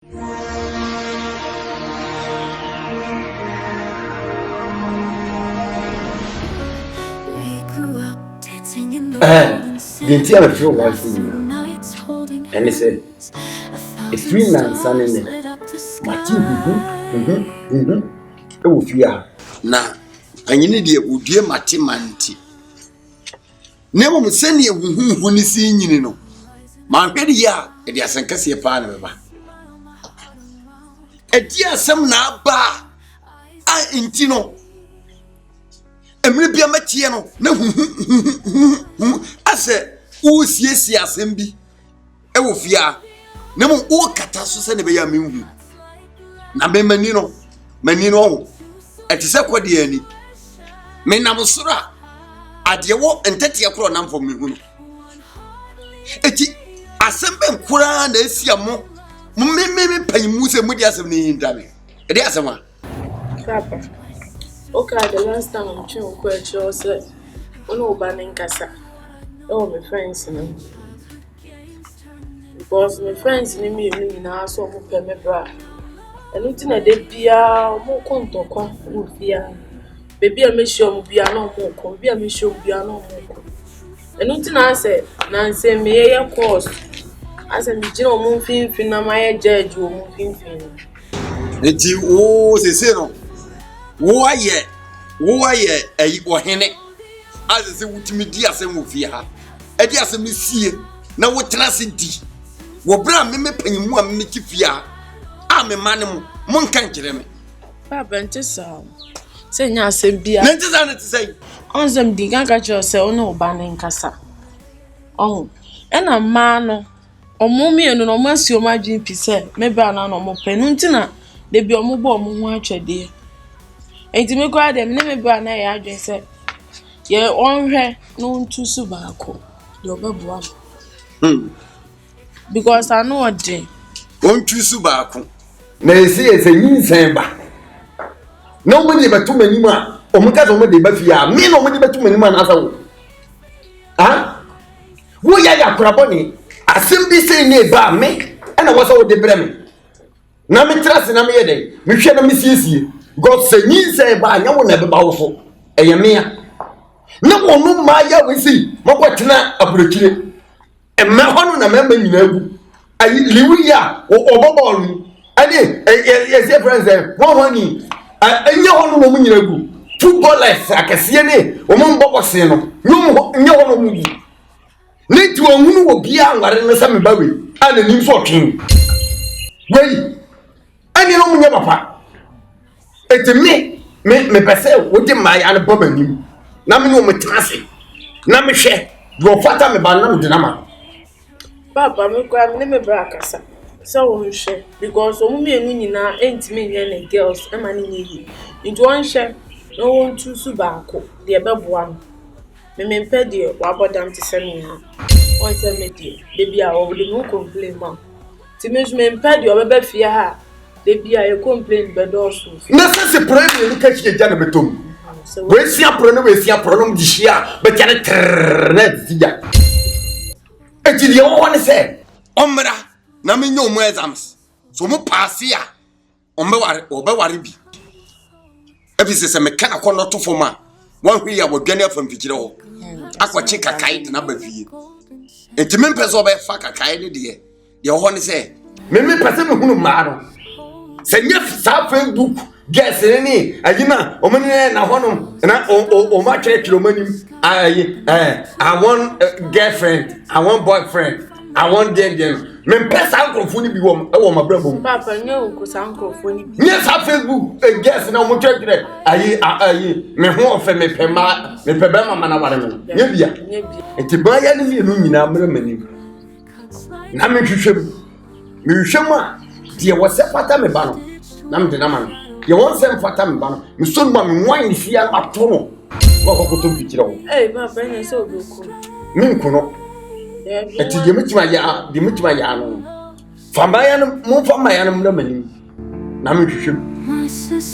The tear of your wife, and they said, it's 3 months, son in it. Martin, oh, fear. Now, and you need a dear Martin Manti. Never send you who is seeing you know. My baby, ya, it is a Cassia Panama. A dear some now bar. I intino. Emre Matiano, no, I said, who's yes, Yasembi? Ewofia, Nemo o Catasus and Bea Mimu. Nabe Menino, at his aquadiani. Menamosura, at your walk and 30 acronam for me. Eti, Assemble Kura and Esiamo, maybe pay Musa Mudias of me in Dami. It is a man. Okay, the last time I'm trying to question was no banning casa. Oh, my friends, because my friends in me now so who pay me bra. And looking at the beer, more conto with beer. Baby, I may show be no more, be a mission be no more. And looking I said, Nancy, may of course. As a general moving fin, my judge will moving fin. It's you, oh, Cicero. Why a Wahene? As a Wutimidia Semufia. A dear Semisia. Now what transit? What bram me paying 1 Mikifia? I'm a man, Monkan Jeremy. Papa and Tessa. Say, Yassem be to say, on them digging at yourself, no banning casa. Oh, and a man or mommy and no mercy of my GP said, maybe an animal penuntina. They be a mobile watch a dear. And to make quite a name by an address said, ye on her known to Subaco, your babu. Because I know a day. Won't you Subaco? May see as a mean samba. Nobody but too many man, or Mukazomadi Bafia, me nobody but too many man as a ah? Who ya craboni? I simply say near me, and I was all the Bremen. Now me trust in a day, we shall miss you. God say you say by no one never powerful. Ayamia. No one no Maya we see. Mokwatina abrochire. And my honor member you know. I Liwia or Bobol. I did yes, friends there. One money. And your honor woman you know. Footballers I can see any woman Bobosino. No movie. Need to a moon will be young and some baby and a new fortune. Wait. And you know me, papa. It's me pese wote my album anim na me no metrase na me hwe go fata me ba na me dinama Papa me kwa me bra kasa so won hwe because omu me enu nyina entime nye ne girls e ma ne nyi nti won hwe no won tu su baako de beboa no me mpe de wa bodam te se me ha won se me de bia wo de no complain ma ti me mpe de obeba fie ha de bia e complain bedosu na se problem ni ka chike jana betom we si apro di hia be tane na dia eti de won se omra na me nyo mu exams so mu pass ya obeware bi ebi se me ka akono to foma wan hwi ya bodwane afam fikire ho akwache kakai na ba fie eti me pese obe fa kakai ne de ho ne se me pese me hunu ma no Send sa Facebook guess any agina omani na honom na o ma church romani I want girlfriend I want boyfriend I want them me pesa ankrofo ni bi wo ma brabo papa nyo ko sa ankrofo ni bi yes sa Facebook guess na mo church ayi me ho ofe me pema me peba mama na ware me nya bia enti ba ya ni enu nyina mra mani na me hwehwem a die wose fata me ba no na me de na man ye won se fata me ba no me so no me wan fi ya ato no wo ko to fikire ho papa ne so obeku me nkono eti de metima ya no famba ya no mo famba ya no mra mani na me hwehwem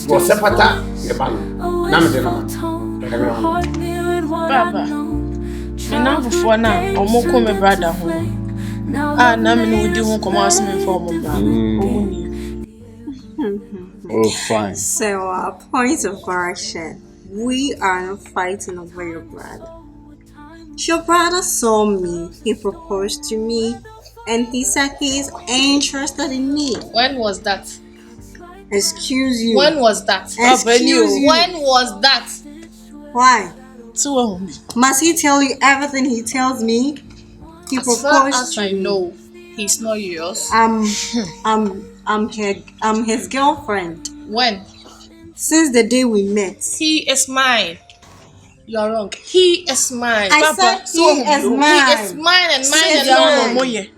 wose fata me ba no na me de na man papa ina fufo na omoko me brother ho Ah, na me no di ho komo asem for mo bra. Oh, fine. So, point of correction. We are not fighting over your brother. Your brother saw me, he proposed to me, and he said he is interested in me. When was that? Excuse you. When was that? Excuse you. When was that? Why? So Must he tell you everything he tells me? He As far proposed as to I me. know, he's not yours. I'm his girlfriend. When? Since the day we met. He is mine. You are wrong. He is mine. I Papa, said he is He mine. is mine and mine Say and that. mine.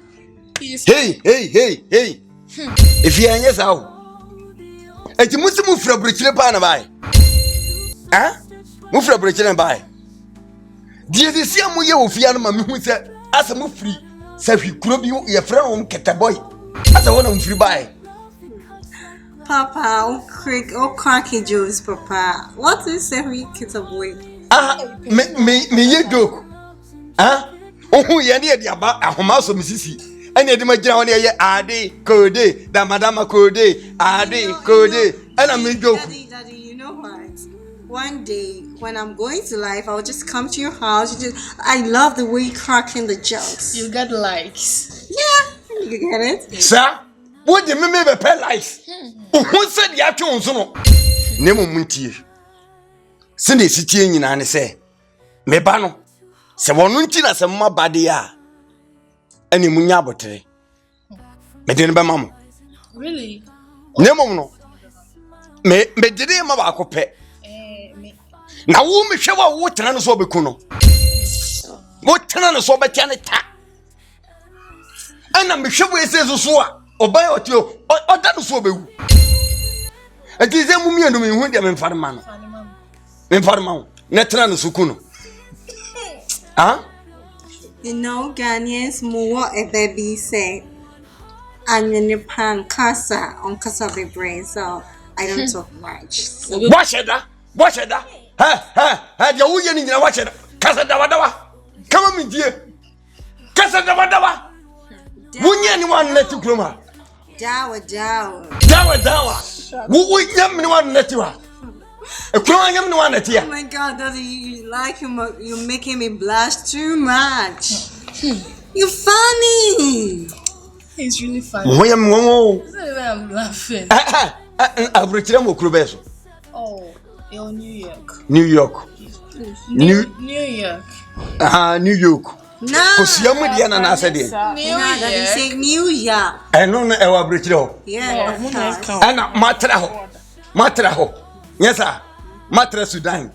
He is Hey. If you are yes, how? Eti musimu fura burukire pa na bai. Mu fura burukire na bai. Die de sia mu ye ofia no ma me hu se asa mu firi sa hwi kuro bi ye fra won ketaboy. Asa wona mu firi bai. Papa, cracky Jones, Papa. What is a week kid a boy? Me ye joke. Ohu ye ne de aba ahoma so misisi. Ene de magina won ye ade kode da madama kode ade kode. And I'm in joke. Daddy, you know what? One day when I'm going to life, I'll just come to your house. I love the way you cracking the jokes. You get likes. Yeah, you get it. Sir, what the me be pay life? Who said ya tun so no? Nemo muntie. Sinde sitie nyina ne se. Me ba no. Se wonu nti na se mma bade ya. Ani munya abotere. Me de ne be mamo. Really? Nemo no. Me dede ma ba akopɛ. Na wo me hwe wa wo tena no so obeku no. Wo tena no so obetia ne ta. Ana me hwe wo ese so a oban otio oda no so obewu. Ati ze mu mienu me hu de me mfare ma no. Me mfare ma wo. Na tena no so ku no. You know, Ghanaians more a baby say, I'm in the pan casa on casa be brain, so I don't talk much. Watch that. Ha, ya wo ye ni nyina watch that. Kasa dawa. Come me die. Kasa dawa. Wunya ni wan na tikroma. Dawa. Wo nyam ni wan na tiwa. Ekroma nyam ni wan na tia. Oh my God, Daddy, you like him, you're making me blush too much. You're funny. He's really funny. Wo yam wo. I'm laughing. Abrochira mo kuro beso. Oh, you're New York. New York. New York. New York. No. Kosia mu dia na na ase de. Daddy say New York. Eno na e wa abrochira ho. Yeah, of course. Ana matra ho. Yes sir. Matra Sudan.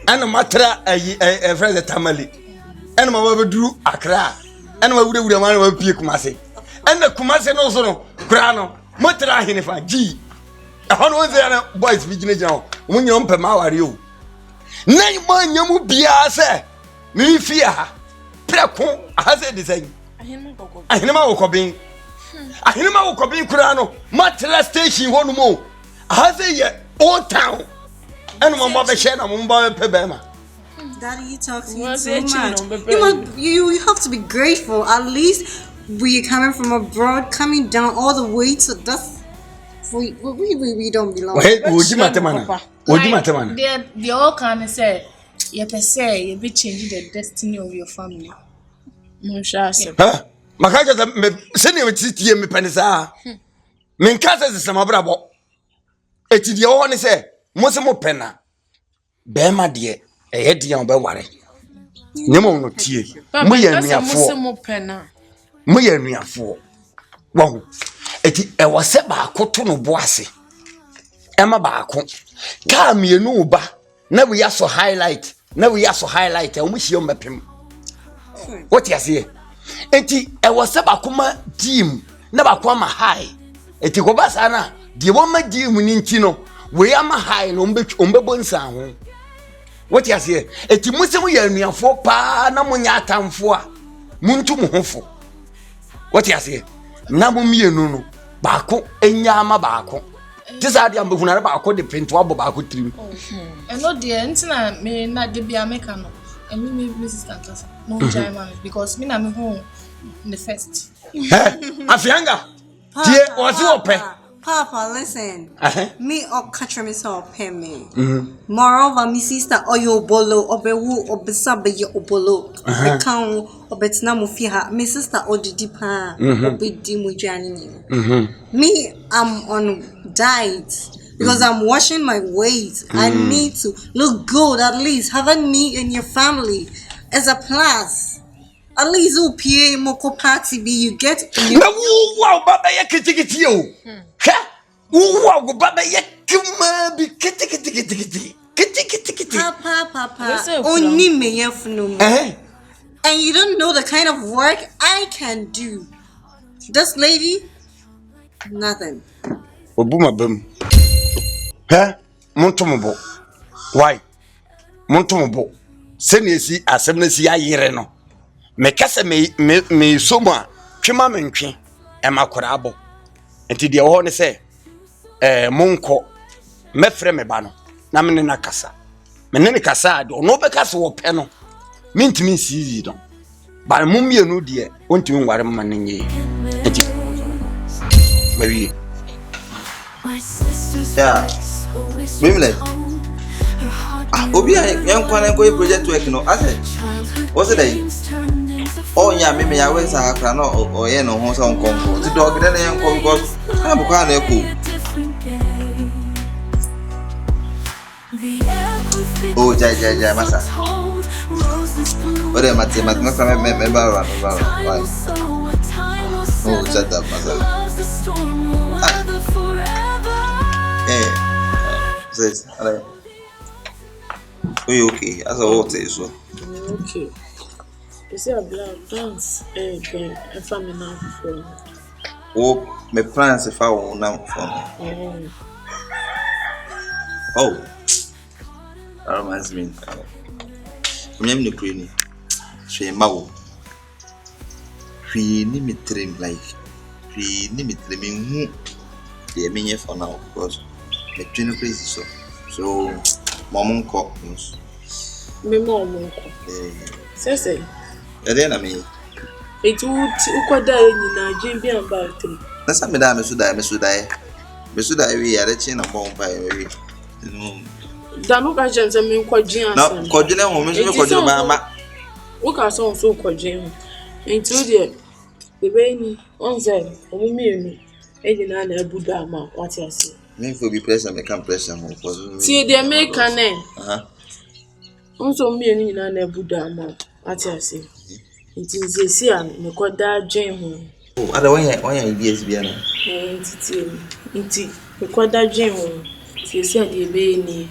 Ana matra e friend Tamale. Ana ma wabeduru Accra. Ana ma wure ma na wa pie Kumase. Ana Kumase no so no kura no. Matra hinifa G. Ehon wo ze na boys bi gina ho. Mo nyom pe ma ware o. Na ma nyam bia se. Mi fia ha. Preko ahaze design. Ahinema wokobin. Ahinema wokobin kura no. Matra station ho no mo. Ahaze ye old town. And my be share na mo ba pe be ma. Daddy, you talk to me too much. You have to be grateful. At least we're coming from abroad, coming down all the way to this. We don't belong. Hey, would you matemana? Would you matemana? They all kind of say, you be changing the destiny of your family. Huh? Makaja me send you tie me penisa. Me nkasa se sama brabo. Eti de wo ne se mo se mo pena. Be ma de e de yan be ware. Nyemo no tie. Mo ye nuafo. Mo ye nuafo. Wo. Eti e wo se ba akoto no bo ase. E ma ba ako. Ka mienu ba na we ya so highlight. Na we ya so highlight e mo hie mbepem. What you say? Eti e wo se ba kuma team na ba kwa ma high. Eti ko ba sana de wo ma team ni nti no we am high no mbebo nsa ho. What you say? Eti musemu ya nuafo pa na munya atamfo a muntu mu hofo. What you say? Na mo mienu no baako enya ama baako. Tisa dia mbehuna na baako de pinto abo baako trim. No de ntina me na de bia meka no. Me sister class no jai man because me na me home the first. Afianga. Dear, what's your pay? Papa, listen. Me or catch me so pay me. Mm-hmm. Moreover, my sister or your bolo or bewu or besabe your bolo. I can't or betina mufiha. My sister or the deeper or be dimujani. Me, I'm on diet because I'm washing my weight. I need to look good at least. Having me in your family as a plus. At least you pay moko party be you get. Now, wow, Baba, ya kitty, you. Wow, Baba, ya kuma be kitty. Papa, only me and you don't know the kind of work I can do. This lady, nothing. Obuma bum. Montomobo. Why? Montomobo. Senesi asemnesi ya yire no. Me kase me soma twema mentwe e makora abo. Enti de wo ne se monko mefre me ba no na me na kasa. Me ne kasa de ono be kasa wo pe no. Mintimi sizi no. Ba mumie no de wontimi nware mma nenye. Enti baby. Yeah. Mimle. Obi yan kwana ko project work no. Ase. What's it? Oh yeah, me ya we sa akra no o ye no ho so nkonko. Ti dog de na yan ko because na bu kwa na eku. Oh ja masa. Ore mate na sa me ba. Oh shut up masa. Says, alright. Okay, as a water is so. Okay. You see a black dance, a family now for. Oh, my plans if I will now for. Oh, that reminds me. I'm the queen. She mau. We need me trim like. We need me trimming. The mini for now because the train place is so. Mom cock news. Me mom. Say. Then I mean, it would die in Nigeria about it. That's a madam, Mesudai. We are the chain of bomb by Dano Bajans and me quadrian. No, Cordina, woman, mamma. Look at so quadrian. Into the rainy on them, or me, and a Buddha, what I say. Me for be present, I can't press them. See, the American name. Also, me and a Buddha, what I say. It is a sea and me call that dream. Oh, I don't want your ideas, Biana. Indeed, me call that dream. She said, the baby.